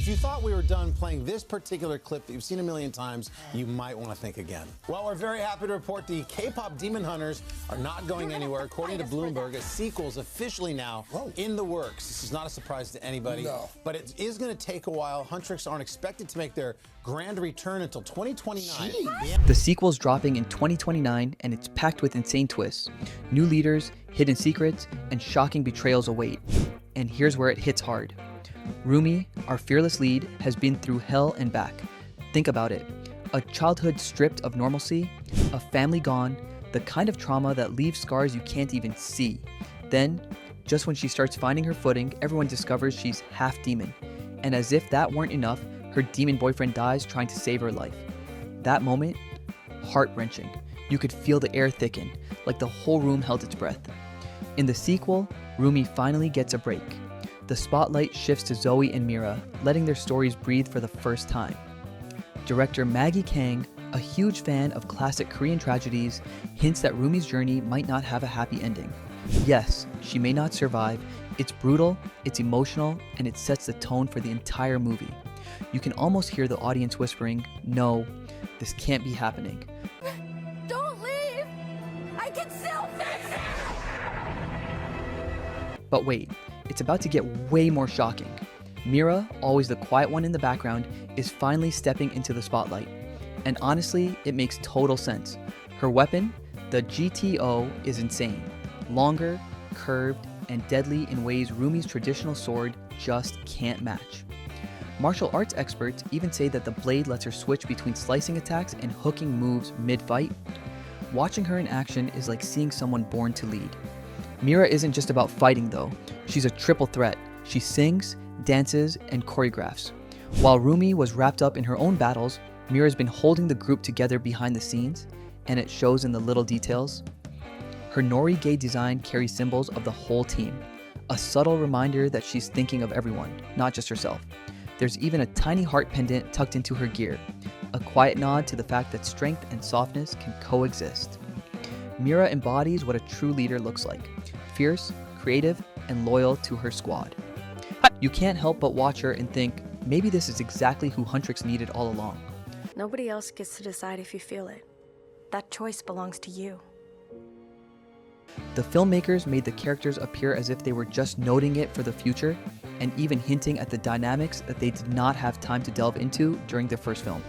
If you thought we were done playing this particular clip that you've seen a million times, you might want to think again. Well, we're very happy to report the K-pop Demon Hunters are not going anywhere. According to Bloomberg, a sequel is officially now in the works. This is not a surprise to anybody, but it is going to take a while. Huntrix aren't expected to make their grand return until 2029. The sequel's dropping in 2029, and it's packed with insane twists. New leaders, hidden secrets, and shocking betrayals await. And here's where it hits hard. Roomie, our fearless lead, has been through hell and back. Think about it. A childhood stripped of normalcy, a family gone, the kind of trauma that leaves scars you can't even see. Then, just when she starts finding her footing, everyone discovers she's half demon. And as if that weren't enough, her demon boyfriend dies trying to save her life. That moment, heart-wrenching. You could feel the air thicken, like the whole room held its breath. In the sequel, Roomie finally gets a break. The spotlight shifts to Zoe and Mira, letting their stories breathe for the first time. Director Maggie Kang, a huge fan of classic Korean tragedies, hints that Roomie's journey might not have a happy ending. Yes, she may not survive. It's brutal, it's emotional, and it sets the tone for the entire movie. You can almost hear the audience whispering, "No, this can't be happening." Don't leave! I can still fix it! But wait, it's about to get way more shocking. Mira, always the quiet one in the background, is finally stepping into the spotlight. And honestly, it makes total sense. Her weapon, the GTO, is insane. Longer, curved, and deadly in ways Roomie's traditional sword just can't match. Martial arts experts even say that the blade lets her switch between slicing attacks and hooking moves mid-fight. Watching her in action is like seeing someone born to lead. Mira isn't just about fighting though. She's a triple threat. She sings, dances, and choreographs. While Roomie was wrapped up in her own battles, Mira's been holding the group together behind the scenes, and it shows in the little details. Her nori-gay design carries symbols of the whole team, a subtle reminder that she's thinking of everyone, not just herself. There's even a tiny heart pendant tucked into her gear, a quiet nod to the fact that strength and softness can coexist. Mira embodies what a true leader looks like, fierce, creative, and loyal to her squad. You can't help but watch her and think, maybe this is exactly who Huntrix needed all along. Nobody else gets to decide if you feel it. That choice belongs to you. The filmmakers made the characters appear as if they were just noting it for the future, and even hinting at the dynamics that they did not have time to delve into during the first film.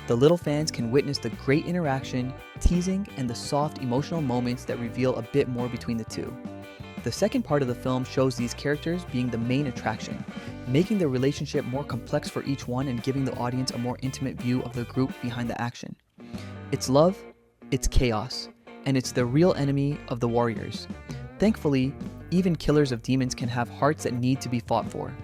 The little fans can witness the great interaction, teasing, and the soft emotional moments that reveal a bit more between the two. The second part of the film shows these characters being the main attraction, making the relationship more complex for each one and giving the audience a more intimate view of the group behind the action. It's love, it's chaos, and it's the real enemy of the warriors. Thankfully, even killers of demons can have hearts that need to be fought for.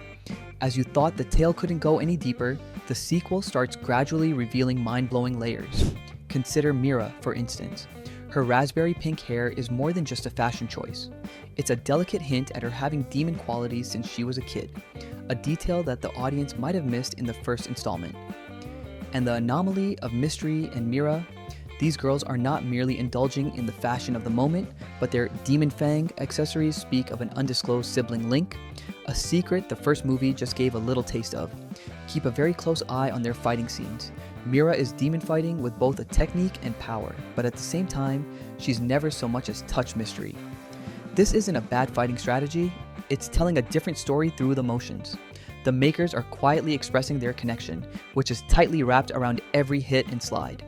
As you thought the tale couldn't go any deeper, the sequel starts gradually revealing mind-blowing layers. Consider Mira, for instance. Her raspberry pink hair is more than just a fashion choice. It's a delicate hint at her having demon qualities since she was a kid, a detail that the audience might have missed in the first installment. And the anomaly of Mystery and Mira, these girls are not merely indulging in the fashion of the moment, but their Demon Fang accessories speak of an undisclosed sibling link, a secret the first movie just gave a little taste of. Keep a very close eye on their fighting scenes. Mira is demon fighting with both a technique and power, but at the same time, she's never so much as touched Mystery. This isn't a bad fighting strategy, it's telling a different story through the motions. The makers are quietly expressing their connection, which is tightly wrapped around every hit and slide.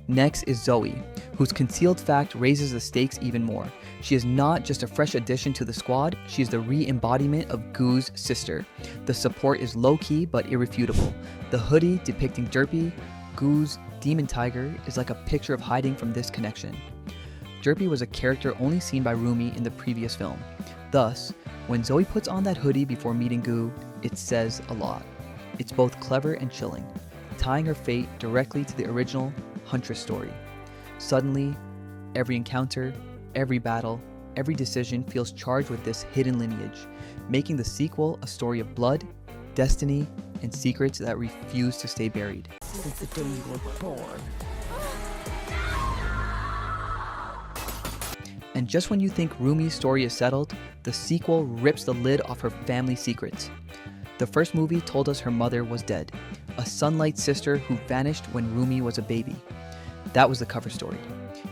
Next is Zoe, whose concealed fact raises the stakes even more. She is not just a fresh addition to the squad, she is the re-embodiment of Goo's sister. The support is low-key but irrefutable. The hoodie depicting Derpy, Goo's demon tiger, is like a picture of hiding from this connection. Derpy was a character only seen by Roomie in the previous film. Thus, when Zoe puts on that hoodie before meeting Goo, it says a lot. It's both clever and chilling, tying her fate directly to the original Huntress story. Suddenly, every encounter, every battle, every decision feels charged with this hidden lineage, making the sequel a story of blood, destiny, and secrets that refuse to stay buried. Since the day you were born. And just when you think Roomie's story is settled, the sequel rips the lid off her family secrets. The first movie told us her mother was dead, a sunlight sister who vanished when Roomie was a baby. That was the cover story.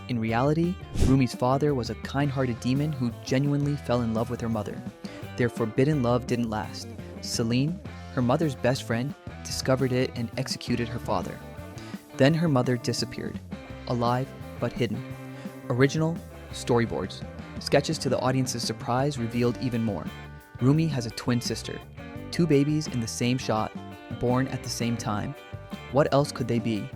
In reality, Roomie's father was a kind-hearted demon who genuinely fell in love with her mother. Their forbidden love didn't last. Celine, her mother's best friend, discovered it and executed her father. Then her mother disappeared, alive but hidden. Original storyboards. Sketches to the audience's surprise revealed even more. Roomie has a twin sister. 2 babies in the same shot, born at the same time. What else could they be?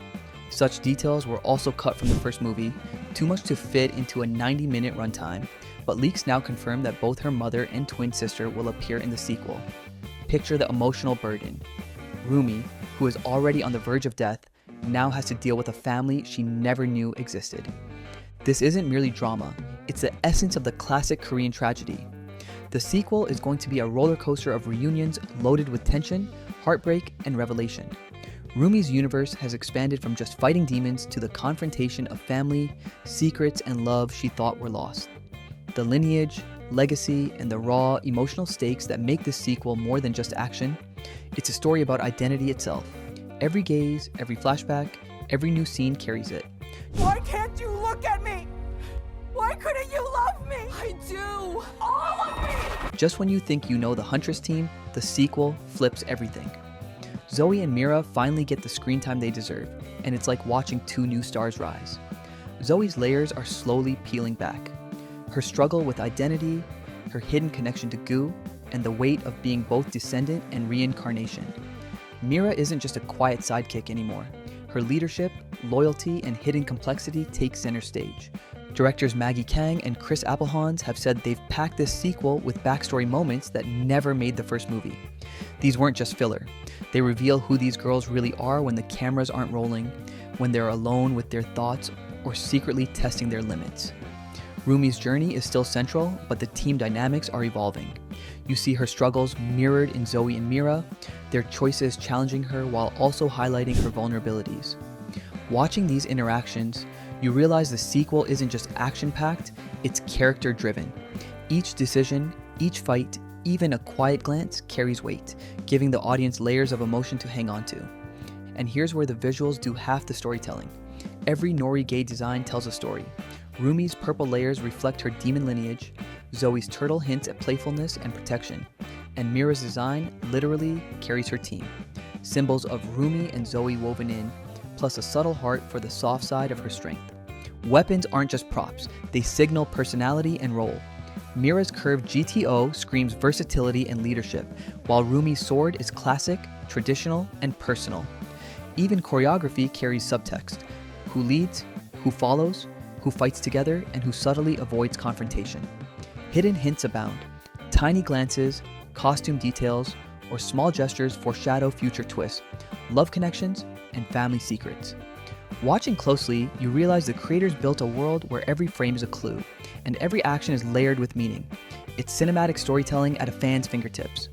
Such details were also cut from the first movie, too much to fit into a 90-minute runtime, but leaks now confirm that both her mother and twin sister will appear in the sequel. Picture the emotional burden. Roomie, who is already on the verge of death, now has to deal with a family she never knew existed. This isn't merely drama, it's the essence of the classic Korean tragedy. The sequel is going to be a roller coaster of reunions loaded with tension, heartbreak, and revelation. Roomie's universe has expanded from just fighting demons to the confrontation of family, secrets, and love she thought were lost. The lineage, legacy, and the raw, emotional stakes that make this sequel more than just action. It's a story about identity itself. Every gaze, every flashback, every new scene carries it. Why can't you look at me? Why couldn't you love me? I do. All of me! Just when you think you know the Huntress team, the sequel flips everything. Zoe and Mira finally get the screen time they deserve, and it's like watching 2 new stars rise. Zoe's layers are slowly peeling back. Her struggle with identity, her hidden connection to Goo, and the weight of being both descendant and reincarnation. Mira isn't just a quiet sidekick anymore. Her leadership, loyalty, and hidden complexity take center stage. Directors Maggie Kang and Chris Applehans have said they've packed this sequel with backstory moments that never made the first movie. These weren't just filler. They reveal who these girls really are when the cameras aren't rolling, when they're alone with their thoughts, or secretly testing their limits. Roomie's journey is still central, but the team dynamics are evolving. You see her struggles mirrored in Zoe and Mira, their choices challenging her while also highlighting her vulnerabilities. Watching these interactions, you realize the sequel isn't just action-packed, it's character-driven. Each decision, each fight, even a quiet glance carries weight, giving the audience layers of emotion to hang on to. And here's where the visuals do half the storytelling. Every Nori Gay design tells a story. Roomie's purple layers reflect her demon lineage, Zoe's turtle hints at playfulness and protection, and Mira's design literally carries her team. Symbols of Roomie and Zoe woven in, plus a subtle heart for the soft side of her strength. Weapons aren't just props, they signal personality and role. Mira's curved GTO screams versatility and leadership, while Roomie's sword is classic, traditional, and personal. Even choreography carries subtext. Who leads, who follows, who fights together, and who subtly avoids confrontation. Hidden hints abound. Tiny glances, costume details, or small gestures foreshadow future twists, love connections, and family secrets. Watching closely, you realize the creators built a world where every frame is a clue, and every action is layered with meaning. It's cinematic storytelling at a fan's fingertips.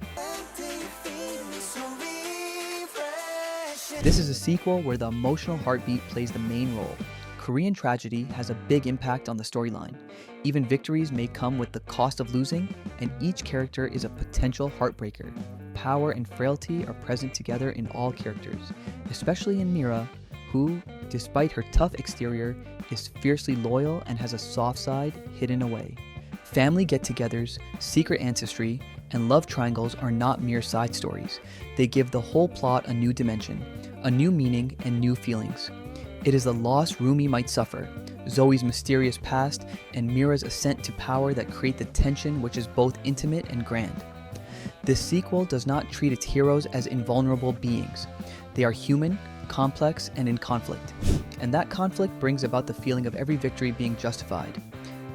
This is a sequel where the emotional heartbeat plays the main role. Korean tragedy has a big impact on the storyline. Even victories may come with the cost of losing, and each character is a potential heartbreaker. Power and frailty are present together in all characters, especially in Mira, who, despite her tough exterior, is fiercely loyal and has a soft side hidden away. Family get-togethers, secret ancestry, and love triangles are not mere side stories. They give the whole plot a new dimension, a new meaning, and new feelings. It is the loss Roomie might suffer, Zoe's mysterious past, and Mira's ascent to power that create the tension which is both intimate and grand. This sequel does not treat its heroes as invulnerable beings. They are human, complex, and in conflict. And that conflict brings about the feeling of every victory being justified,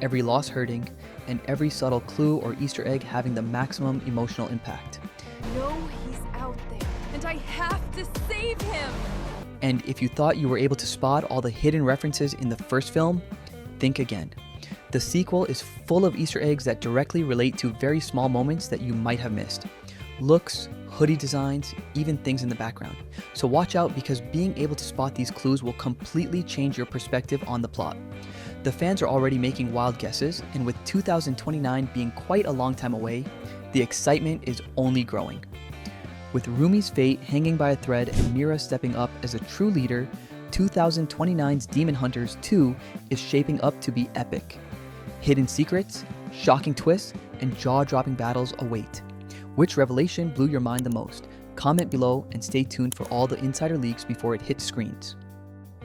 every loss hurting, and every subtle clue or Easter egg having the maximum emotional impact. No, he's out there, and I have to save him! And if you thought you were able to spot all the hidden references in the first film, think again. The sequel is full of Easter eggs that directly relate to very small moments that you might have missed. Looks, hoodie designs, even things in the background. So watch out, because being able to spot these clues will completely change your perspective on the plot. The fans are already making wild guesses, and with 2029 being quite a long time away, the excitement is only growing. With Roomie's fate hanging by a thread and Mira stepping up as a true leader, 2029's Demon Hunters 2 is shaping up to be epic. Hidden secrets, shocking twists, and jaw-dropping battles await. Which revelation blew your mind the most? Comment below and stay tuned for all the insider leaks before it hits screens.